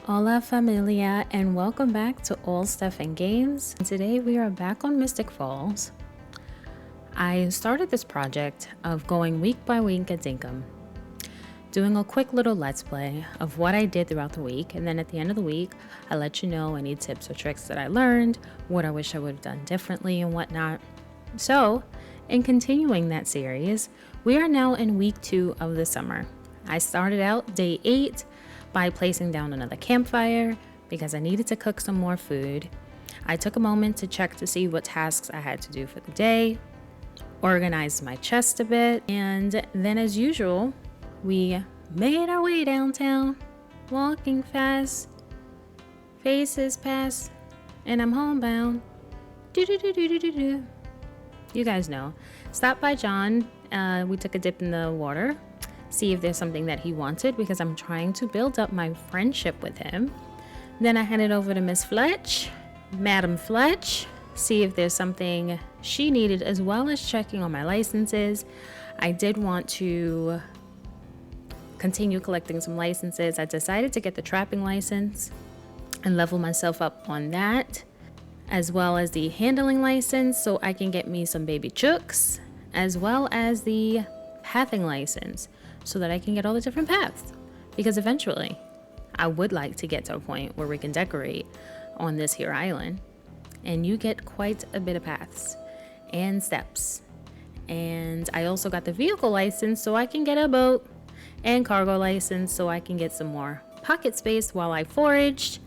Hola familia, and welcome back to All Stuff and Games. Today we are back on Mystic Falls. I started this project of going week by week at Dinkum, doing a quick little let's play of what I did throughout the week, and then at the end of the week I let you know any tips or tricks that I learned, what I wish I would have done differently and whatnot. So, in continuing that series, we are now in week 2 of the summer. I started out day 8 by placing down another campfire because I needed to cook some more food. I took a moment to check to see what tasks I had to do for the day, organized my chest a bit, and then as usual, we made our way downtown, walking fast, faces pass, and I'm homebound. Do. You guys know. Stopped by John, we took a dip in the water, see if there's something that he wanted because I'm trying to build up my friendship with him. Then I handed over to Miss Fletch, Madam Fletch, see if there's something she needed, as well as checking on my licenses. I did want to continue collecting some licenses. I decided to get the trapping license and level myself up on that, as well as the handling license so I can get me some baby chooks, as well as the pathing license so that I can get all the different paths, because eventually I would like to get to a point where we can decorate on this here island and you get quite a bit of paths and steps. And I also got the vehicle license so I can get a boat, and cargo license so I can get some more pocket space while I foraged,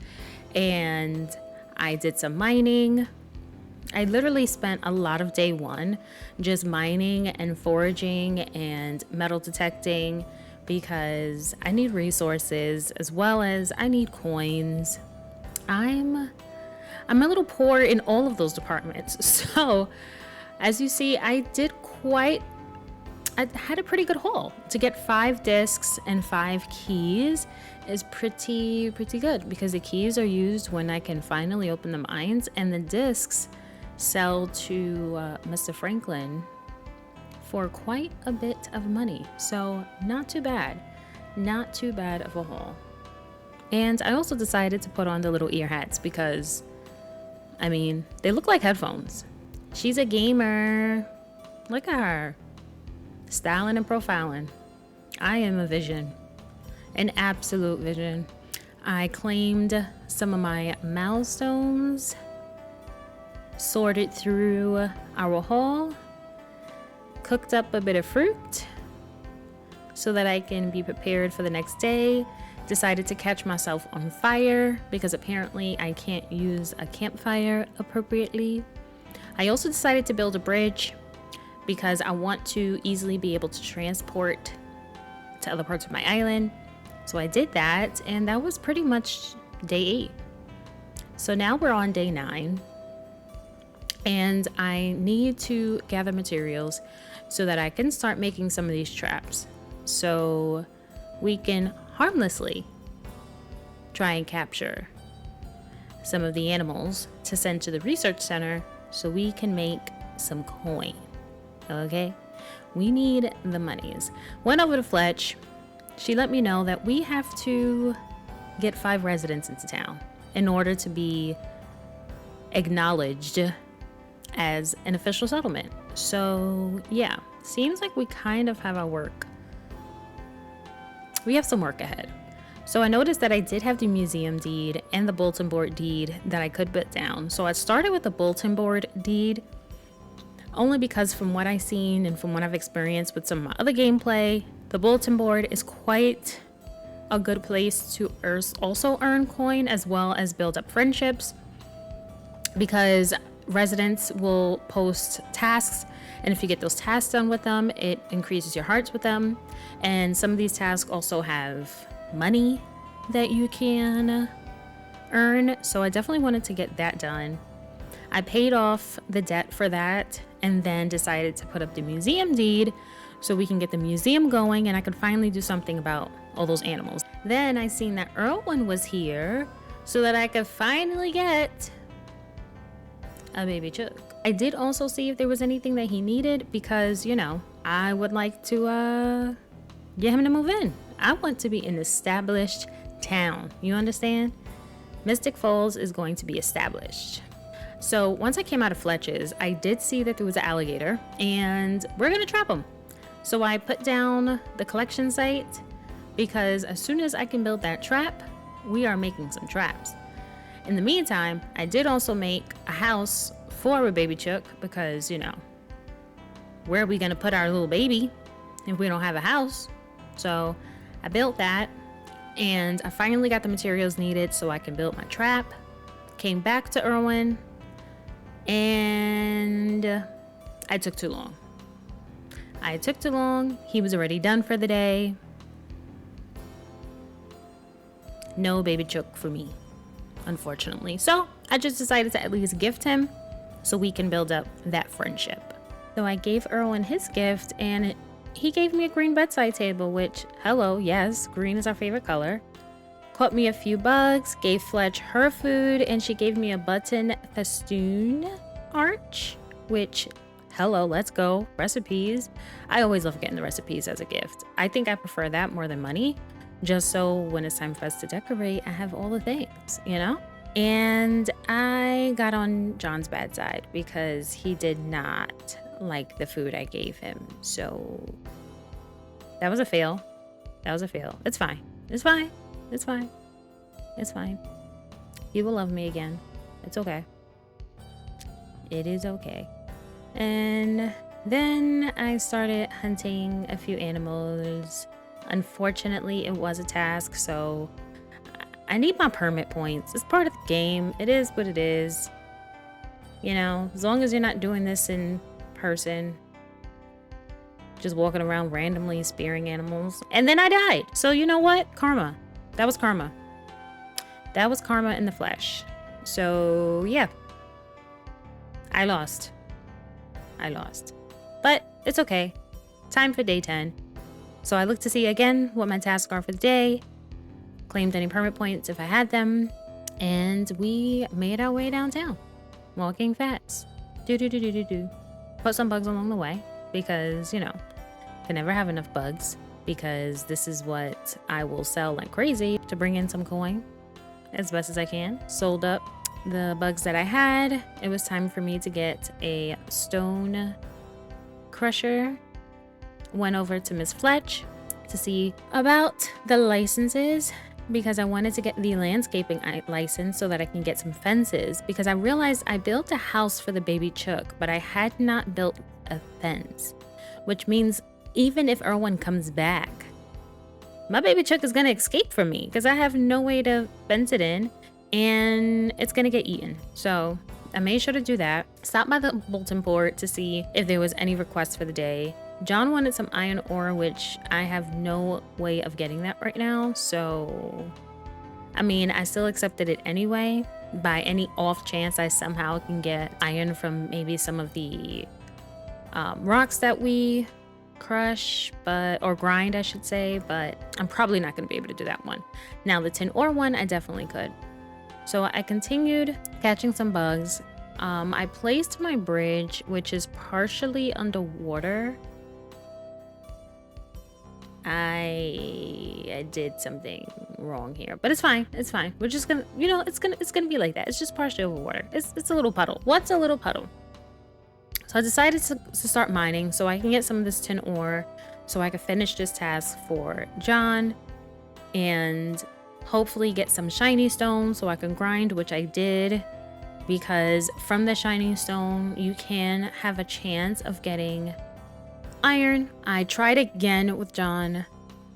and I did some mining. I literally spent a lot of day 1 just mining and foraging and metal detecting because I need resources as well as I need coins. I'm a little poor in all of those departments. So as you see, I had a pretty good haul. To get 5 discs and 5 keys is pretty good, because the keys are used when I can finally open the mines, and the discs sell to Mr. Franklin for quite a bit of money. So not too bad of a haul. And I also decided to put on the little ear hats because, I mean, they look like headphones. She's a gamer. Look at her. Styling and profiling. I am a vision. An absolute vision. I claimed some of my milestones, sorted through our haul, cooked up a bit of fruit so that I can be prepared for the next day. Decided to catch myself on fire because apparently I can't use a campfire appropriately. I also decided to build a bridge because I want to easily be able to transport to other parts of my island. So I did that, and that was pretty much day 8. So now we're on day 9. And I need to gather materials so that I can start making some of these traps so we can harmlessly try and capture some of the animals to send to the research center so we can make some coin. Okay? We need the monies. Went over to Fletch. She let me know that we have to get 5 residents into town in order to be acknowledged as an official settlement. So yeah, seems like we kind of have our work. We have some work ahead. So I noticed that I did have the museum deed and the bulletin board deed that I could put down. So I started with the bulletin board deed only because from what I've seen and from what I've experienced with some of my other gameplay, the bulletin board is quite a good place to also earn coin as well as build up friendships, because residents will post tasks, and if you get those tasks done with them, it increases your hearts with them. And some of these tasks also have money that you can earn, so I definitely wanted to get that done. I paid off the debt for that and then decided to put up the museum deed so we can get the museum going and I could finally do something about all those animals. Then I seen that Erwin was here so that I could finally get a baby chook. I did also see if there was anything that he needed because, you know, I would like to get him to move in. I want to be an established town. You understand? Mystic Falls is going to be established. So once I came out of Fletch's, I did see that there was an alligator and we're gonna trap him. So I put down the collection site because as soon as I can build that trap, we are making some traps. In the meantime, I did also make a house for a baby chook because, you know, where are we gonna put our little baby if we don't have a house? So I built that and I finally got the materials needed so I can build my trap. Came back to Irwin and I took too long. He was already done for the day. No baby chook for me, unfortunately. So I just decided to at least gift him so we can build up that friendship. So I gave Irwin his gift and he gave me a green bedside table, which, hello, yes, green is our favorite color. Caught me a few bugs, gave Fletch her food, and she gave me a button festoon arch, which, hello, let's go, recipes. I always love getting the recipes as a gift. I think I prefer that more than money, just so when it's time for us to decorate, I have all the things, you know? And I got on John's bad side because he did not like the food I gave him. So that was a fail. It's fine. He will love me again. It's okay. It is okay. And then I started hunting a few animals. Unfortunately, it was a task, so I need my permit points. It's part of the game. It is what it is. You know, as long as you're not doing this in person, just walking around randomly spearing animals. And then I died. So you know what? Karma. That was karma. That was karma in the flesh. So yeah, I lost. But it's okay. Time for day 10. So I look to see again what my tasks are for the day. Claimed any permit points if I had them. And we made our way downtown. Walking fast. Do. Put some bugs along the way because, you know, can never have enough bugs because this is what I will sell like crazy to bring in some coin as best as I can. Sold up the bugs that I had. It was time for me to get a stone crusher. Went over to Miss Fletch to see about the licenses because I wanted to get the landscaping license so that I can get some fences because I realized I built a house for the baby chook, but I had not built a fence, which means even if Irwin comes back, my baby chook is gonna escape from me because I have no way to fence it in and it's gonna get eaten. So I made sure to do that. Stopped by the bulletin board to see if there was any requests for the day. John wanted some iron ore, which I have no way of getting that right now. So, I mean, I still accepted it anyway. By any off chance I somehow can get iron from maybe some of the rocks that we crush, or grind, I should say. But I'm probably not going to be able to do that one. Now, the tin ore one, I definitely could. So I continued catching some bugs. I placed my bridge, which is partially underwater. I did something wrong here, but it's fine. We're just gonna, you know, it's gonna be like that. It's just partially over water. It's a little puddle. What's a little puddle? So I decided to start mining so I can get some of this tin ore so I can finish this task for John and hopefully get some shiny stone so I can grind, which I did, because from the shiny stone you can have a chance of getting iron. I tried again with John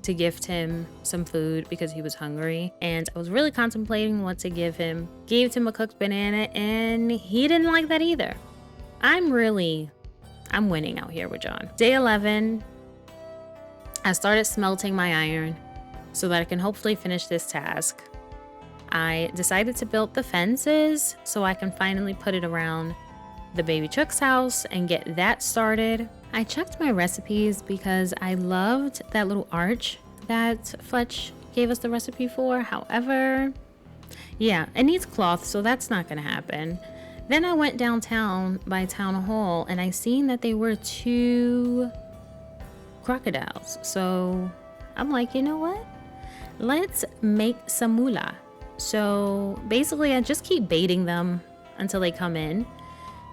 to gift him some food because he was hungry, and I was really contemplating what to give him. Gave him a cooked banana and he didn't like that either. I'm winning out here with John. Day 11, I started smelting my iron so that I can hopefully finish this task. I decided to build the fences so I can finally put it around the baby chook's house and get that started. I checked my recipes because I loved that little arch that Fletch gave us the recipe for. However, yeah, it needs cloth, so that's not gonna happen. Then I went downtown by Town Hall and I seen that they were 2 crocodiles. So I'm like, you know what? let's make some moolah. So basically I just keep baiting them until they come in,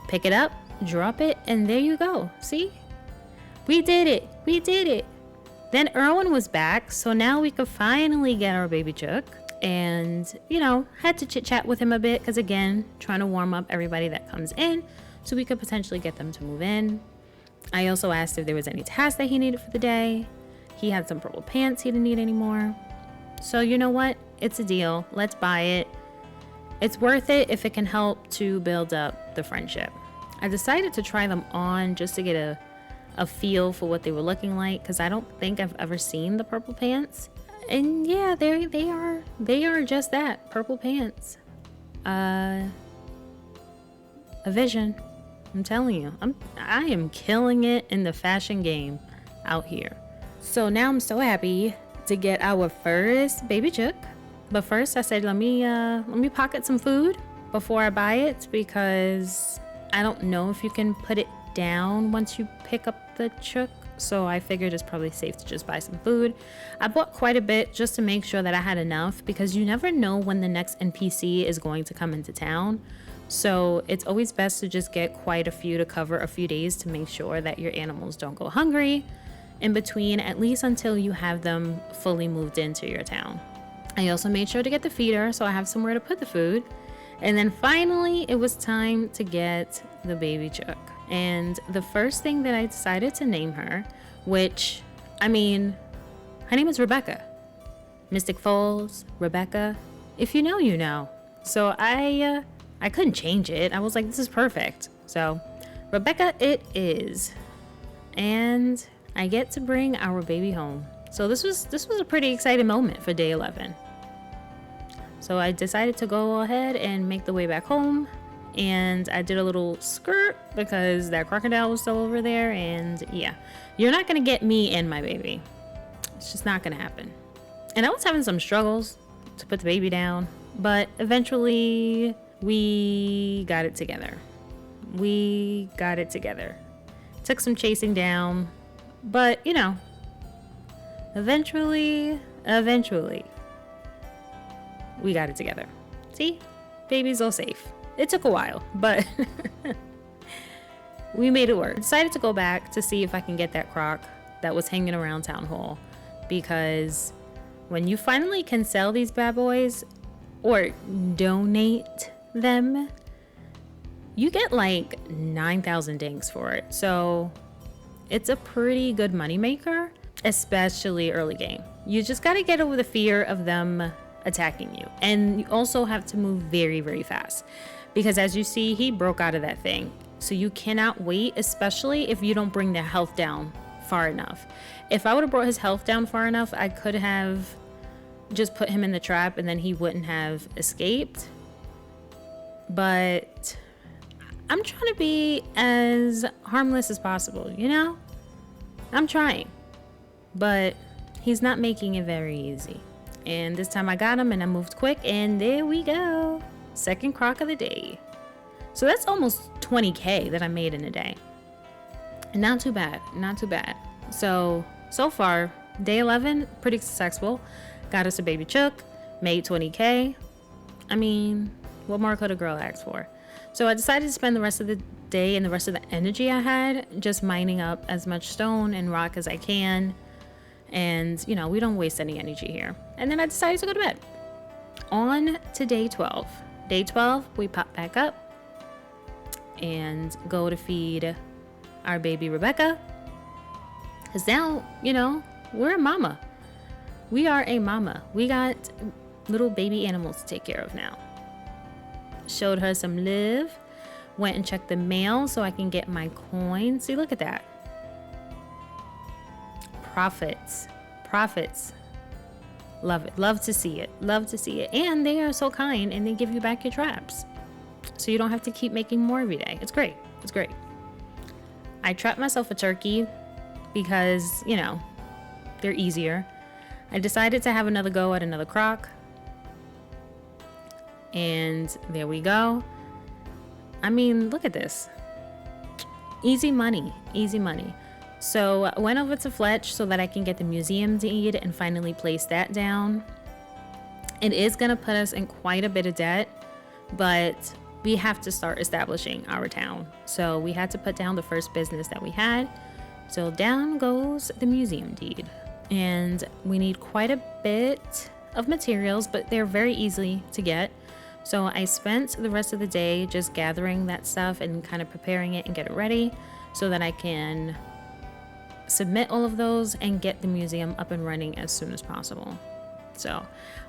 pick it up, drop it, and there you go. See, we did it, we did it. Then Erwin was back, so now we could finally get our baby chook. And, you know, had to chit chat with him a bit because, again, trying to warm up everybody that comes in so we could potentially get them to move in. I also asked if there was any tasks that he needed for the day. He had some purple pants he didn't need anymore. So, you know what? It's a deal. Let's buy it. It's worth it if it can help to build up the friendship. I decided to try them on just to get a feel for what they were looking like because I don't think I've ever seen the purple pants. And yeah, they are just that, purple pants. A vision. I'm telling you, I am killing it in the fashion game out here. So now I'm so happy to get our first baby chook. But first I said, let me pocket some food before I buy it because I don't know if you can put it down once you pick up the chook. So I figured it's probably safe to just buy some food. I bought quite a bit just to make sure that I had enough because you never know when the next NPC is going to come into town. So it's always best to just get quite a few to cover a few days to make sure that your animals don't go hungry in between, at least until you have them fully moved into your town. I also made sure to get the feeder so I have somewhere to put the food. And then finally it was time to get the baby chook. And the first thing that I decided to name her, which, I mean, her name is Rebecca. Mystic Falls, Rebecca. If you know, you know. So I couldn't change it. I was like, this is perfect. So Rebecca it is. And I get to bring our baby home. So this was a pretty exciting moment for day 11. So I decided to go ahead and make the way back home. And I did a little skirt because that crocodile was still over there. And yeah, you're not going to get me and my baby. It's just not going to happen. And I was having some struggles to put the baby down. But eventually we got it together. We got it together. Took some chasing down. But, you know, eventually, we got it together. See? Baby's all safe. It took a while, but we made it work. I decided to go back to see if I can get that croc that was hanging around town hall, because when you finally can sell these bad boys or donate them, you get like 9,000 dinks for it. So it's a pretty good moneymaker, especially early game. You just got to get over the fear of them attacking you. And you also have to move very, very fast. Because as you see, he broke out of that thing. So you cannot wait, especially if you don't bring their health down far enough. If I would have brought his health down far enough, I could have just put him in the trap and then he wouldn't have escaped. But I'm trying to be as harmless as possible, you know? I'm trying. But he's not making it very easy. And this time I got him and I moved quick and there we go. Second croc of the day. So that's almost 20K that I made in a day. And not too bad, not too bad. So far, day 11, pretty successful. Got us a baby chook, made 20K. I mean, what more could a girl ask for? So I decided to spend the rest of the day and the rest of the energy I had just mining up as much stone and rock as I can. And, you know, we don't waste any energy here. And then I decided to go to bed. On to day 12. Day 12, we pop back up and go to feed our baby Rebecca. Because now, you know, we're a mama. We are a mama. We got little baby animals to take care of now. Showed her some love. Went and checked the mail so I can get my coins. See, look at that. Profits. Love it. Love to see it. And they are so kind and they give you back your traps. So you don't have to keep making more every day. It's great. I trapped myself a turkey because, you know, they're easier. I decided to have another go at another croc. And there we go. I mean, look at this. Easy money. So I went over to Fletch so that I can get the museum deed and finally place that down. It is going to put us in quite a bit of debt, but we have to start establishing our town. So we had to put down the first business that we had. So down goes the museum deed. And we need quite a bit of materials, but they're very easy to get. So I spent the rest of the day just gathering that stuff and kind of preparing it and get it ready so that I can submit all of those and get the museum up and running as soon as possible. So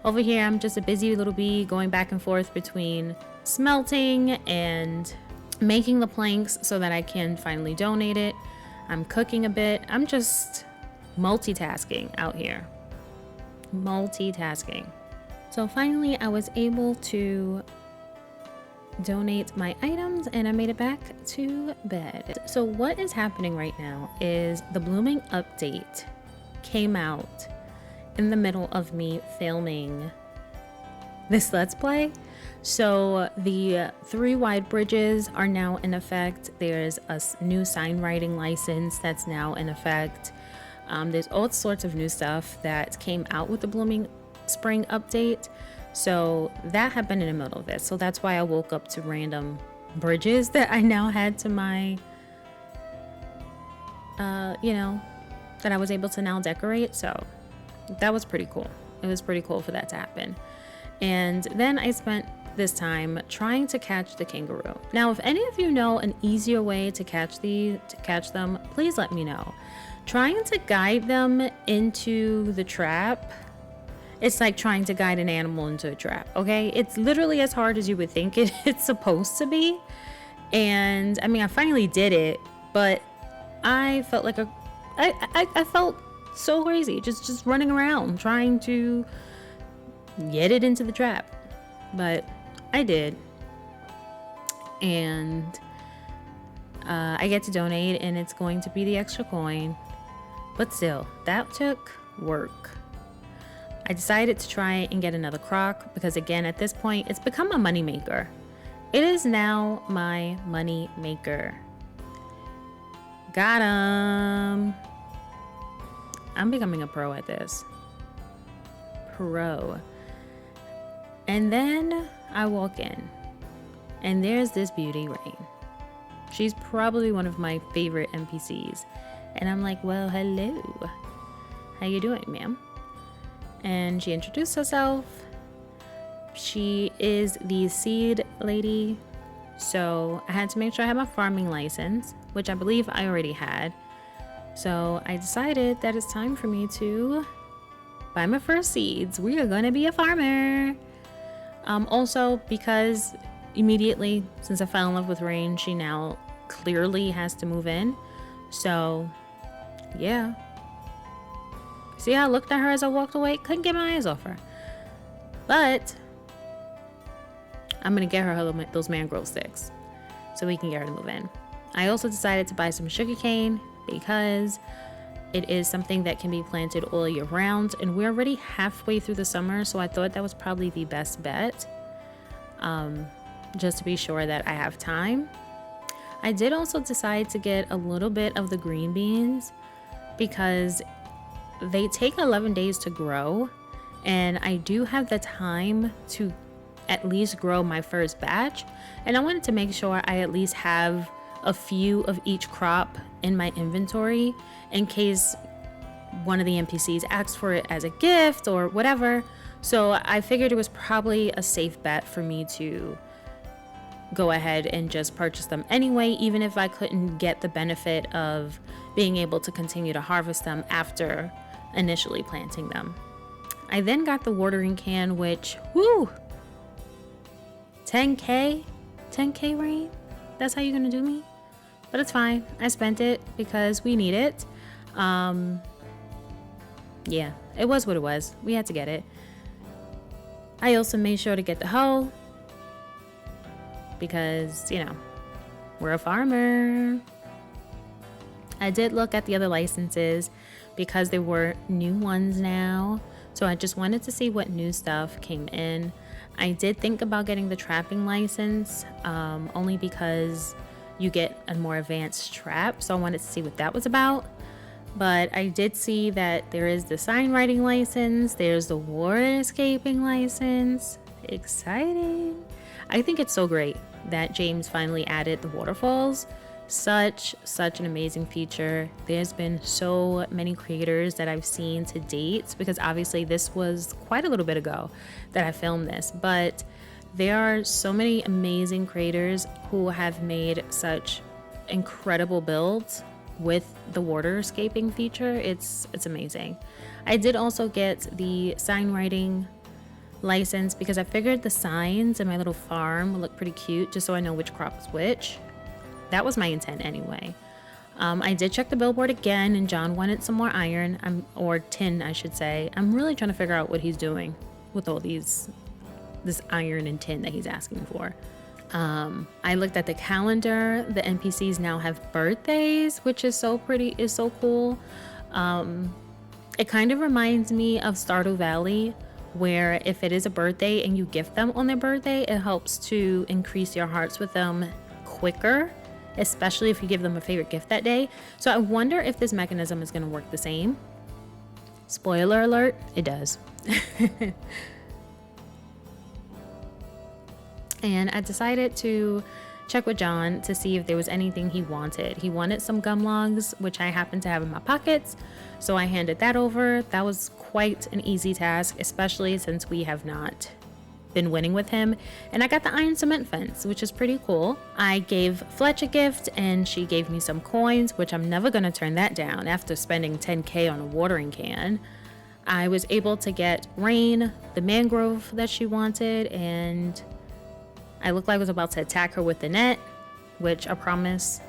over here, I'm just a busy little bee going back and forth between smelting and making the planks so that I can finally donate it. I'm cooking a bit. I'm just multitasking out here. Multitasking. So finally, I was able to donate my items and I made it back to bed. So what is happening right now is the blooming update came out in the middle of me filming this Let's Play. So the 3 wide bridges are now in effect. There's a new sign writing license that's now in effect. There's all sorts of new stuff that came out with the blooming spring update. So that happened in the middle of this. So that's why I woke up to random bridges that I now had to my, that I was able to now decorate. So that was pretty cool. It was pretty cool for that to happen. And then I spent this time trying to catch the kangaroo. Now, if any of you know an easier way to catch them, please let me know. Trying to guide them into the trap, it's like trying to guide an animal into a trap, okay? It's literally as hard as you would think it's supposed to be. And I mean, I finally did it, but I felt like I felt so crazy, just running around trying to get it into the trap. But I did, and I get to donate, and it's going to be the extra coin. But still, that took work. I decided to try and get another croc because, again, at this point, it's become a money maker. It is now my money maker. Got him. I'm becoming a pro at this. Pro. And then I walk in, and there's this beauty, Rain. She's probably one of my favorite NPCs. And I'm like, well, hello. How you doing, ma'am? And she introduced herself. She is the seed lady. So I had to make sure I had my farming license, which I believe I already had. So I decided that it's time for me to buy my first seeds. We are gonna be a farmer. Also, because immediately since I fell in love with Rain, she now clearly has to move in. So yeah. See how I looked at her as I walked away? Couldn't get my eyes off her. But I'm gonna get her those mangrove sticks so we can get her to move in. I also decided to buy some sugarcane because it is something that can be planted all year round, and we're already halfway through the summer, so I thought that was probably the best bet, just to be sure that I have time. I did also decide to get a little bit of the green beans because they take 11 days to grow, and I do have the time to at least grow my first batch, and I wanted to make sure I at least have a few of each crop in my inventory in case one of the NPCs asks for it as a gift or whatever. So I figured it was probably a safe bet for me to go ahead and just purchase them anyway, even if I couldn't get the benefit of being able to continue to harvest them after initially planting them. I then got the watering can, which, whoo, 10K Rain? That's how you're gonna do me? But it's fine. I spent it because we need it. Yeah, it was what it was. We had to get it. I also made sure to get the hoe because, we're a farmer. I did look at the other licenses because there were new ones now. So I just wanted to see what new stuff came in. I did think about getting the trapping license, only because you get a more advanced trap. So I wanted to see what that was about. But I did see that there is the sign writing license, there's the waterscaping license. Exciting. I think it's so great that James finally added the waterfalls. Such an amazing feature. There's been so many creators that I've seen to date, because obviously this was quite a little bit ago that I filmed this, but there are so many amazing creators who have made such incredible builds with the waterscaping feature. It's amazing. I did also get the sign writing license because I figured the signs in my little farm would look pretty cute, just so I know which crop is which. That was my intent anyway. I did check the billboard again, and John wanted some more iron, or tin I should say. I'm really trying to figure out what he's doing with all this iron and tin that he's asking for. I looked at the calendar. The NPCs now have birthdays, which is so cool. It kind of reminds me of Stardew Valley, where if it is a birthday and you gift them on their birthday, it helps to increase your hearts with them quicker, especially if you give them a favorite gift that day. So I wonder if this mechanism is going to work the same. Spoiler alert, it does. And I decided to check with John to see if there was anything he wanted. He wanted some gum logs, which I happen to have in my pockets, so I handed that over. That was quite an easy task, especially since we have not been winning with him. And I got the iron cement fence, which is pretty cool. I gave Fletch a gift, and she gave me some coins, which I'm never gonna turn that down after spending 10K on a watering can. I was able to get Rain, the mangrove that she wanted, and I looked like I was about to attack her with the net, which I promise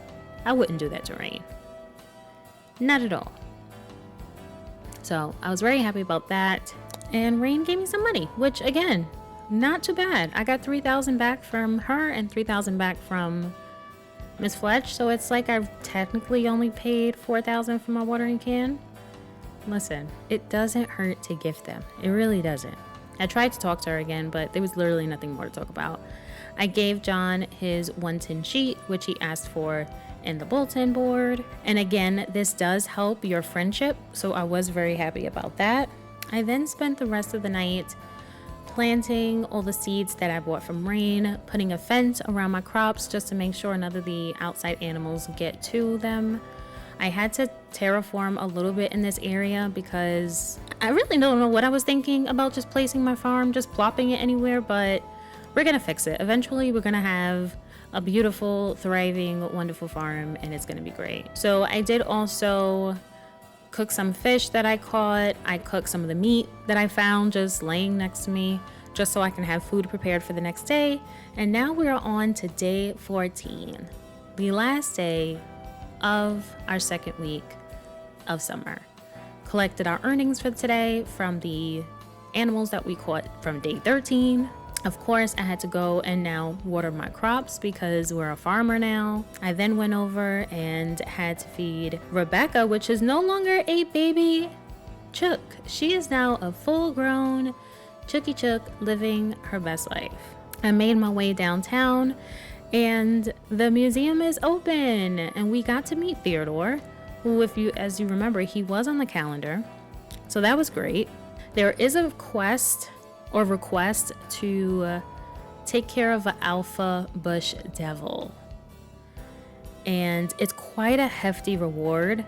I wouldn't do that to Rain. Not at all. So I was very happy about that. And Rain gave me some money, which again, not too bad. I got 3,000 back from her and 3,000 back from Miss Fletch. So it's like I've technically only paid 4,000 for my watering can. Listen, it doesn't hurt to gift them. It really doesn't. I tried to talk to her again, but there was literally nothing more to talk about. I gave John his 1 tin sheet, which he asked for in the bulletin board. And again, this does help your friendship, so I was very happy about that. I then spent the rest of the night planting all the seeds that I bought from Rain, putting a fence around my crops just to make sure none of the outside animals get to them. I had to terraform a little bit in this area because I really don't know what I was thinking about just placing my farm, just plopping it anywhere, but we're gonna fix it. Eventually we're gonna have a beautiful, thriving, wonderful farm, and it's gonna be great. So I did also cook some fish that I caught. I cooked some of the meat that I found just laying next to me, just so I can have food prepared for the next day. And now we are on to day 14, the last day of our second week of summer. Collected our earnings for today from the animals that we caught from day 13. Of course, I had to go and now water my crops because we're a farmer now. I then went over and had to feed Rebecca, which is no longer a baby chook. She is now a full-grown chooky chook living her best life. I made my way downtown and the museum is open, and we got to meet Theodore, who, as you remember, he was on the calendar. So that was great. There is a quest or request to take care of an alpha bush devil, and it's quite a hefty reward.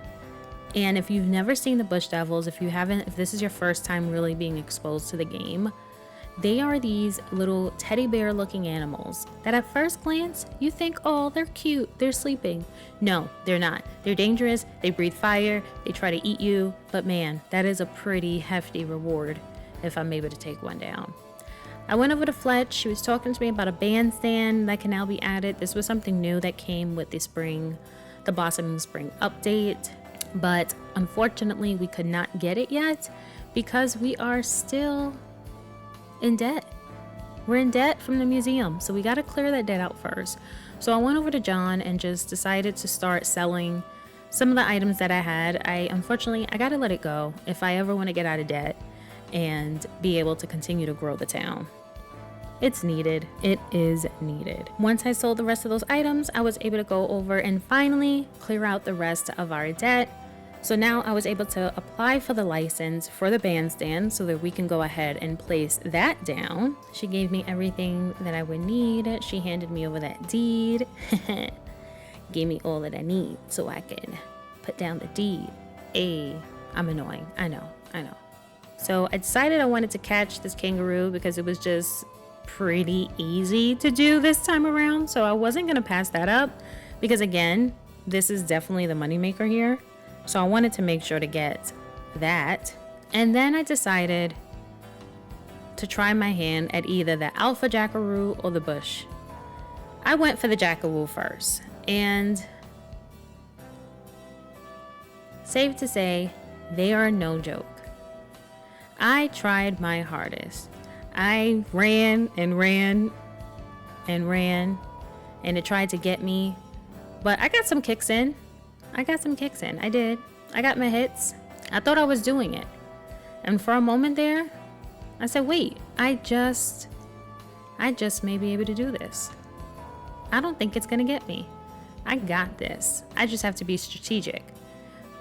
And if you've never seen the bush devils, if this is your first time really being exposed to the game, they are these little teddy bear looking animals that at first glance you think, oh, they're cute, they're sleeping. No, they're not. They're dangerous, they breathe fire, they try to eat you, but man, that is a pretty hefty reward if I'm able to take one down. I went over to Fletch. She was talking to me about a bandstand that can now be added. This was something new that came with the Blossoming Spring update, but unfortunately we could not get it yet because we are still in debt. We're in debt from the museum, so we got to clear that debt out first. So I went over to John and just decided to start selling some of the items that I had. Unfortunately, I got to let it go if I ever want to get out of debt and be able to continue to grow the town. It's needed. It is needed. Once I sold the rest of those items, I was able to go over and finally clear out the rest of our debt. So now I was able to apply for the license for the bandstand so that we can go ahead and place that down. She gave me everything that I would need. She handed me over that deed. Gave me all that I need so I can put down the deed. Hey, I'm annoying. I know. So I decided I wanted to catch this kangaroo because it was just pretty easy to do this time around. So I wasn't going to pass that up because, again, this is definitely the moneymaker here. So I wanted to make sure to get that. And then I decided to try my hand at either the alpha jackaroo or the bush. I went for the jackaroo first. And safe to say, they are no joke. I tried my hardest. I ran and it tried to get me. But I got some kicks in. I did. I got my hits. I thought I was doing it. And for a moment there, I said, wait, I just may be able to do this. I don't think it's gonna get me. I got this. I just have to be strategic.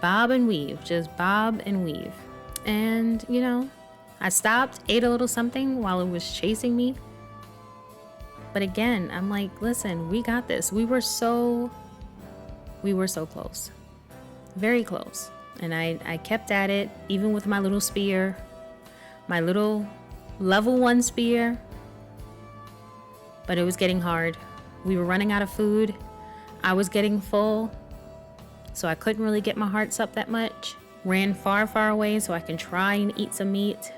Bob and weave, just bob and weave. And, you know, I stopped, ate a little something while it was chasing me. But again, I'm like, listen, we got this. We were so close. Very close. And I kept at it, even with my little spear, my little level 1 spear. But it was getting hard. We were running out of food. I was getting full, so I couldn't really get my hearts up that much. Ran far, far away so I can try and eat some meat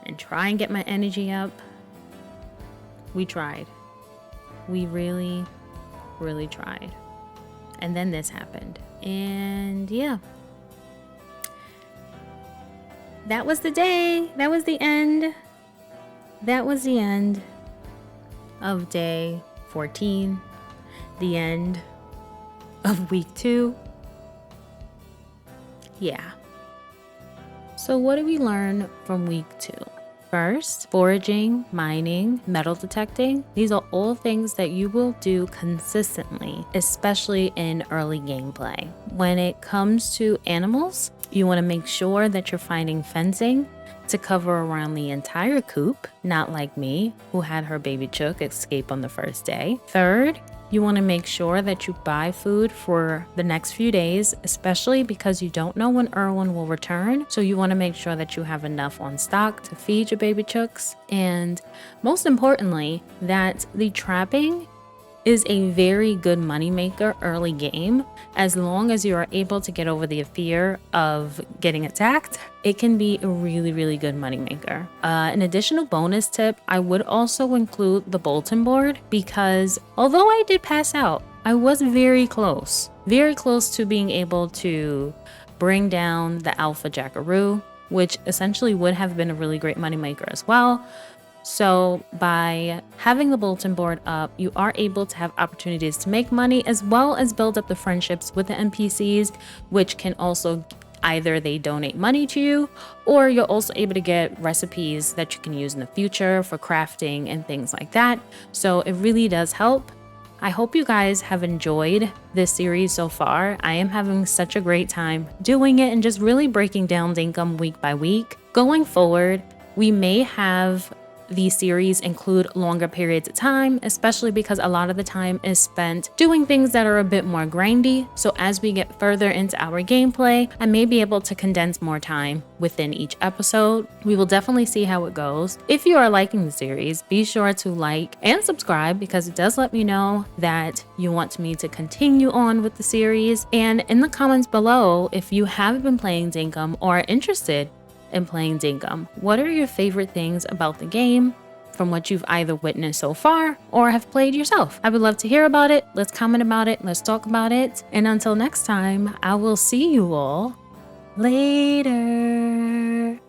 and try and get my energy up. We tried. We really, really tried. And then this happened. And yeah. That was the day. That was the end. That was the end of day 14. The end of week 2. Yeah. So what did we learn from week 2? First, foraging, mining, metal detecting. These are all things that you will do consistently, especially in early gameplay. When it comes to animals, you want to make sure that you're finding fencing to cover around the entire coop, not like me, who had her baby chook escape on the first day. Third, you want to make sure that you buy food for the next few days, especially because you don't know when Erwin will return. So you want to make sure that you have enough on stock to feed your baby chooks. And most importantly, that the trapping is a very good moneymaker early game. As long as you are able to get over the fear of getting attacked, it can be a really, really good moneymaker. An additional bonus tip, I would also include the bulletin board, because although I did pass out, I was very close to being able to bring down the alpha jackaroo, which essentially would have been a really great moneymaker as well. So by having the bulletin board up, you are able to have opportunities to make money, as well as build up the friendships with the NPCs, which can also either they donate money to you, or you're also able to get recipes that you can use in the future for crafting and things like that. So it really does help. I hope you guys have enjoyed this series so far. I am having such a great time doing it and just really breaking down Dinkum week by week. Going forward, we may have these series include longer periods of time, especially because a lot of the time is spent doing things that are a bit more grindy. So as we get further into our gameplay, I may be able to condense more time within each episode. We will definitely see how it goes. If you are liking the series, be sure to like and subscribe, because it does let me know that you want me to continue on with the series. And in the comments below, if you have been playing Dinkum or are interested in playing Dinkum, what are your favorite things about the game from what you've either witnessed so far or have played yourself? I would love to hear about it. Let's comment about it. Let's talk about it. And until next time, I will see you all later.